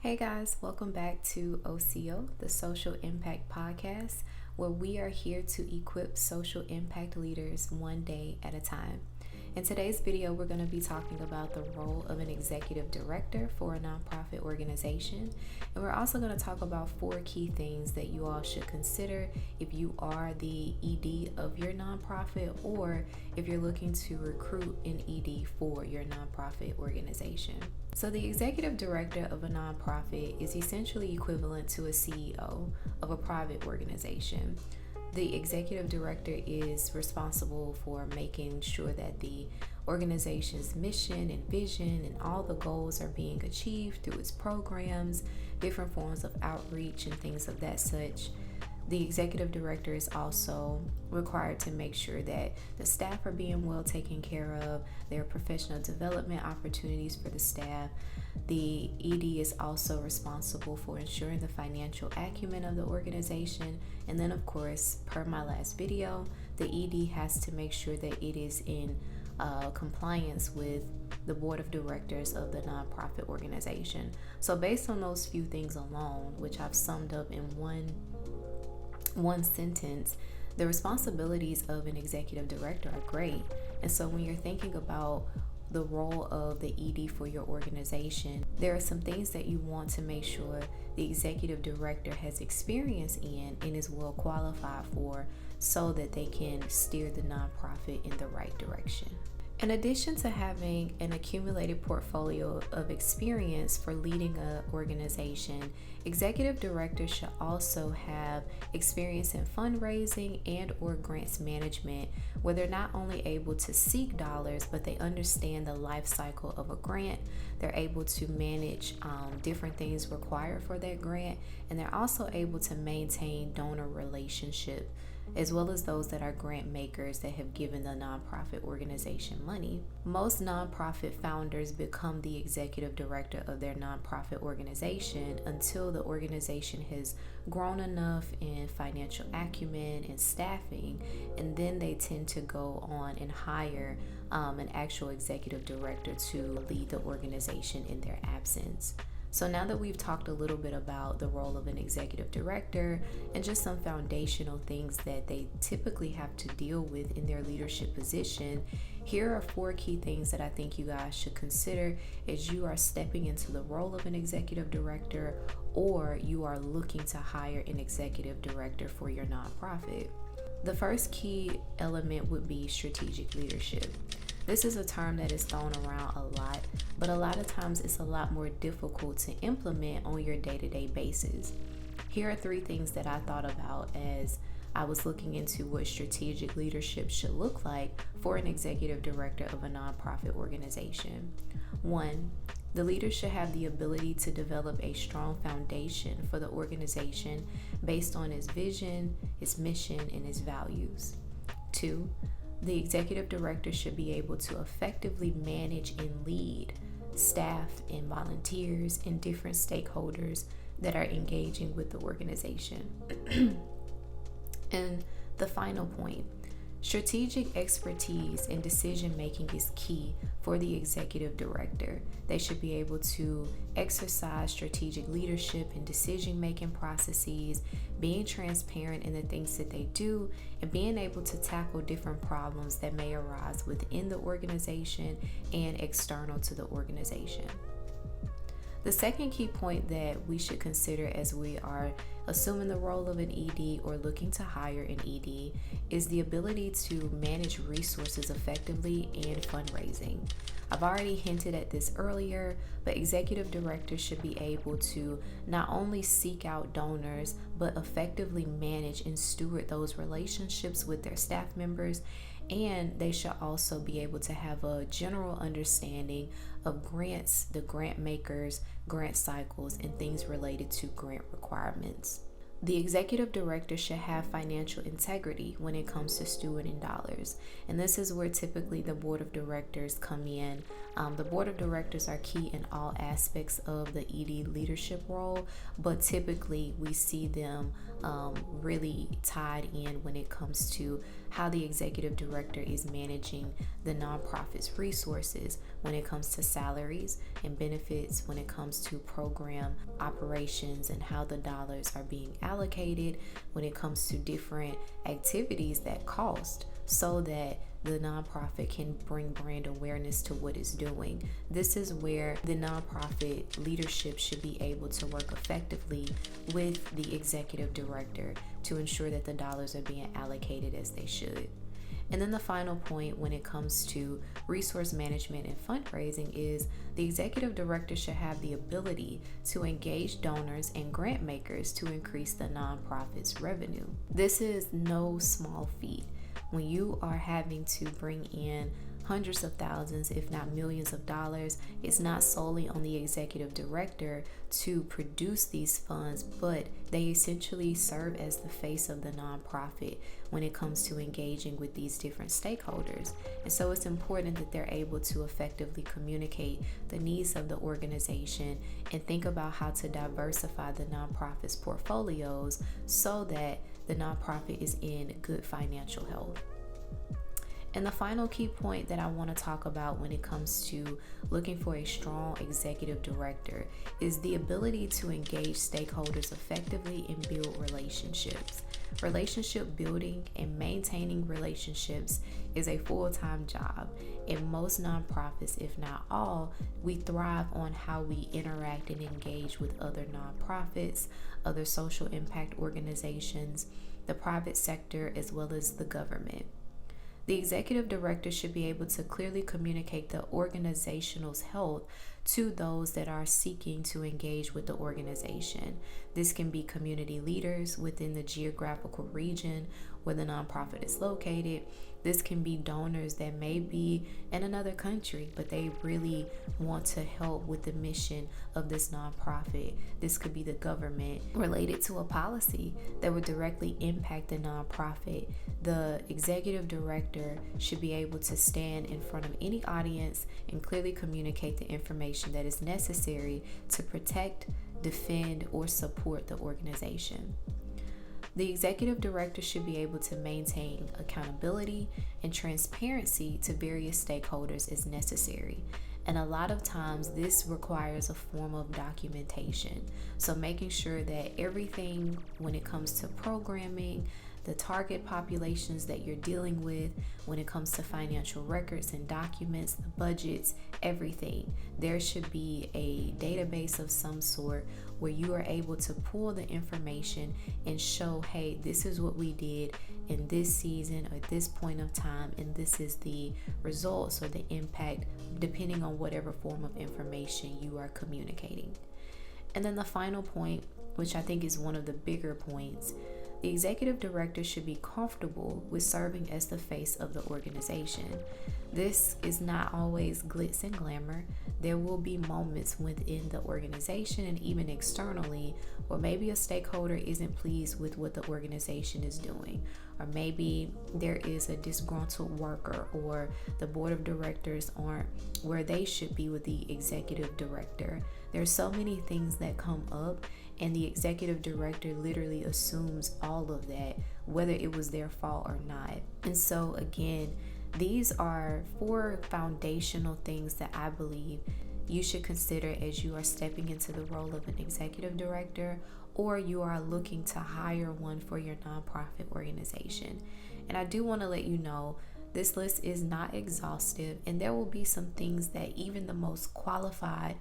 Hey guys, welcome back to OCO, the Social Impact Podcast, where we are here to equip social impact leaders one day at a time. In today's video, we're going to be talking about the role of an executive director for a nonprofit organization. And we're also going to talk about 4 key things that you all should consider if you are the ED of your nonprofit or if you're looking to recruit an ED for your nonprofit organization. So the executive director of a nonprofit is essentially equivalent to a CEO of a private organization. The executive director is responsible for making sure that the organization's mission and vision and all the goals are being achieved through its programs, different forms of outreach and things of that such. The executive director is also required to make sure that the staff are being well taken care of, there are professional development opportunities for the staff. The ED is also responsible for ensuring the financial acumen of the organization. And then, of course, per my last video, the ED has to make sure that it is in compliance with the board of directors of the nonprofit organization. So based on those few things alone, which I've summed up in one sentence, the responsibilities of an executive director are great. And so when you're thinking about the role of the ED for your organization, there are some things that you want to make sure the executive director has experience in and is well qualified for so that they can steer the nonprofit in the right direction. In addition to having an accumulated portfolio of experience for leading an organization, executive directors should also have experience in fundraising and or grants management, where they're not only able to seek dollars, but they understand the life cycle of a grant. They're able to manage different things required for that grant, and they're also able to maintain donor relationship, as well as those that are grant makers that have given the nonprofit organization money. Most nonprofit founders become the executive director of their nonprofit organization until the organization has grown enough in financial acumen and staffing, and then they tend to go on and hire an actual executive director to lead the organization in their absence. So now that we've talked a little bit about the role of an executive director and just some foundational things that they typically have to deal with in their leadership position, here are 4 key things that I think you guys should consider as you are stepping into the role of an executive director or you are looking to hire an executive director for your nonprofit. The first key element would be strategic leadership. This is a term that is thrown around a lot, but a lot of times it's a lot more difficult to implement on your day-to-day basis. Here are 3 things that I thought about as I was looking into what strategic leadership should look like for an executive director of a nonprofit organization. 1, the leader should have the ability to develop a strong foundation for the organization based on its vision, its mission, and its values. 2, the executive director should be able to effectively manage and lead staff and volunteers and different stakeholders that are engaging with the organization. And the final point, strategic expertise and decision making is key for the executive director. They should be able to exercise strategic leadership and decision making processes, being transparent in the things that they do, and being able to tackle different problems that may arise within the organization and external to the organization. The second key point that we should consider as we are assuming the role of an ED or looking to hire an ED is the ability to manage resources effectively and fundraising. I've already hinted at this earlier, but executive directors should be able to not only seek out donors, but effectively manage and steward those relationships with their staff members. And they should also be able to have a general understanding of grants, the grant makers, grant cycles, and things related to grant requirements. The executive director should have financial integrity when it comes to stewarding dollars. And this is where typically the board of directors come in. The board of directors are key in all aspects of the ED leadership role, but typically we see them really tied in when it comes to how the executive director is managing the nonprofit's resources, when it comes to salaries and benefits, when it comes to program operations and how the dollars are being allocated, when it comes to different activities that cost, so that the nonprofit can bring brand awareness to what it's doing. This is where the nonprofit leadership should be able to work effectively with the executive director to ensure that the dollars are being allocated as they should. And then the final point when it comes to resource management and fundraising is the executive director should have the ability to engage donors and grant makers to increase the nonprofit's revenue. This is no small feat. When you are having to bring in hundreds of thousands, if not millions of dollars, it's not solely on the executive director to produce these funds, but they essentially serve as the face of the nonprofit when it comes to engaging with these different stakeholders. And so it's important that they're able to effectively communicate the needs of the organization and think about how to diversify the nonprofit's portfolios so that the nonprofit is in good financial health. And the final key point that I want to talk about when it comes to looking for a strong executive director is the ability to engage stakeholders effectively and build relationships. Relationship building and maintaining relationships is a full-time job. In most nonprofits, if not all, we thrive on how we interact and engage with other nonprofits, other social impact organizations, the private sector, as well as the government. The executive director should be able to clearly communicate the organizational's health to those that are seeking to engage with the organization. This can be community leaders within the geographical region where the nonprofit is located. This can be donors that may be in another country, but they really want to help with the mission of this nonprofit. This could be the government related to a policy that would directly impact the nonprofit. The executive director should be able to stand in front of any audience and clearly communicate the information that is necessary to protect, defend, or support the organization. The executive director should be able to maintain accountability and transparency to various stakeholders as necessary. And a lot of times this requires a form of documentation. So making sure that everything when it comes to programming, the target populations that you're dealing with, when it comes to financial records and documents, the budgets, everything, there should be a database of some sort where you are able to pull the information and show, hey, this is what we did in this season or this point of time, and this is the results or the impact, depending on whatever form of information you are communicating. And then the final point, which I think is one of the bigger points, the executive director should be comfortable with serving as the face of the organization. This is not always glitz and glamour. There will be moments within the organization and even externally where maybe a stakeholder isn't pleased with what the organization is doing, or maybe there is a disgruntled worker, or the board of directors aren't where they should be with the executive director. There's so many things that come up, and the executive director literally assumes all of that, whether it was their fault or not. And so again, these are 4 foundational things that I believe you should consider as you are stepping into the role of an executive director, or you are looking to hire one for your nonprofit organization. And I do want to let you know, this list is not exhaustive, and there will be some things that even the most qualified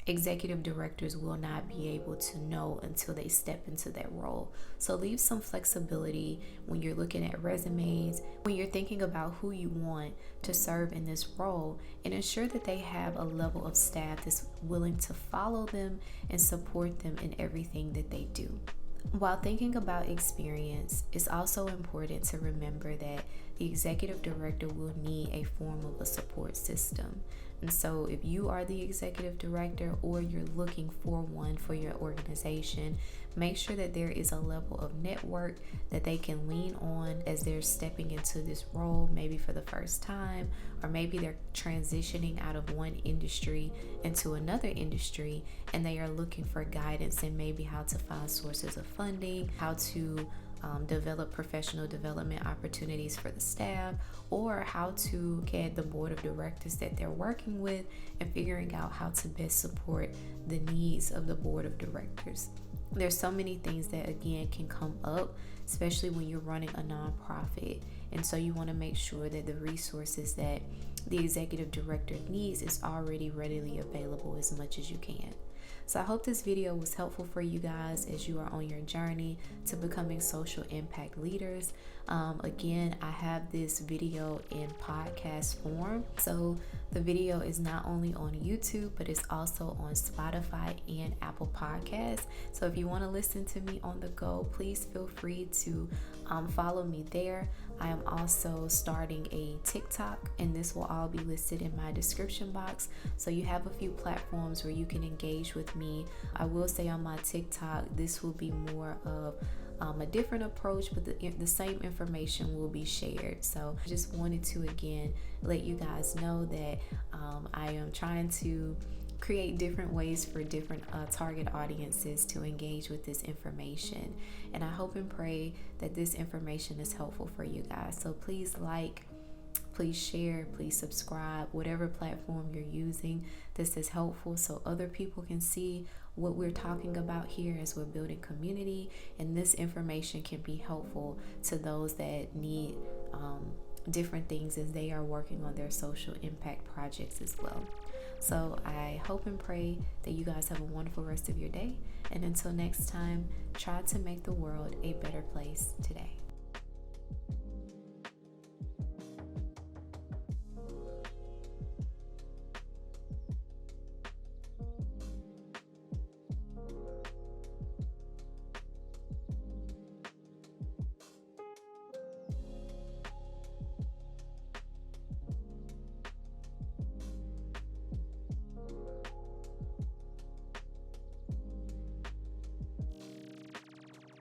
executive directors will not be able to know until they step into that role. So leave some flexibility when you're looking at resumes, when you're thinking about who you want to serve in this role, and ensure that they have a level of staff that's willing to follow them and support them in everything that they do. While thinking about experience, it's also important to remember that the executive director will need a form of a support system. And so if you are the executive director or you're looking for one for your organization, make sure that there is a level of network that they can lean on as they're stepping into this role, maybe for the first time, or maybe they're transitioning out of one industry into another industry, and they are looking for guidance and maybe how to find sources of funding, how to develop professional development opportunities for the staff, or how to get the board of directors that they're working with and figuring out how to best support the needs of the board of directors. There's so many things that again can come up, especially when you're running a nonprofit, and so you want to make sure that the resources that the executive director needs is already readily available as much as you can. So I hope this video was helpful for you guys as you are on your journey to becoming social impact leaders. Again, I have this video in podcast form. So the video is not only on YouTube, but it's also on Spotify and Apple Podcasts. So if you want to listen to me on the go, please feel free to follow me there. I am also starting a TikTok, and this will all be listed in my description box. So you have a few platforms where you can engage with me. I will say on my TikTok, this will be more of a different approach, but the same information will be shared. So I just wanted to again let you guys know that I am trying to create different ways for different target audiences to engage with this information, and I hope and pray that this information is helpful for you guys. So please like, please share, please subscribe, whatever platform you're using. This is helpful so other people can see what we're talking about here as we're building community, and this information can be helpful to those that need different things as they are working on their social impact projects as well. So I hope and pray that you guys have a wonderful rest of your day, and until next time, try to make the world a better place today.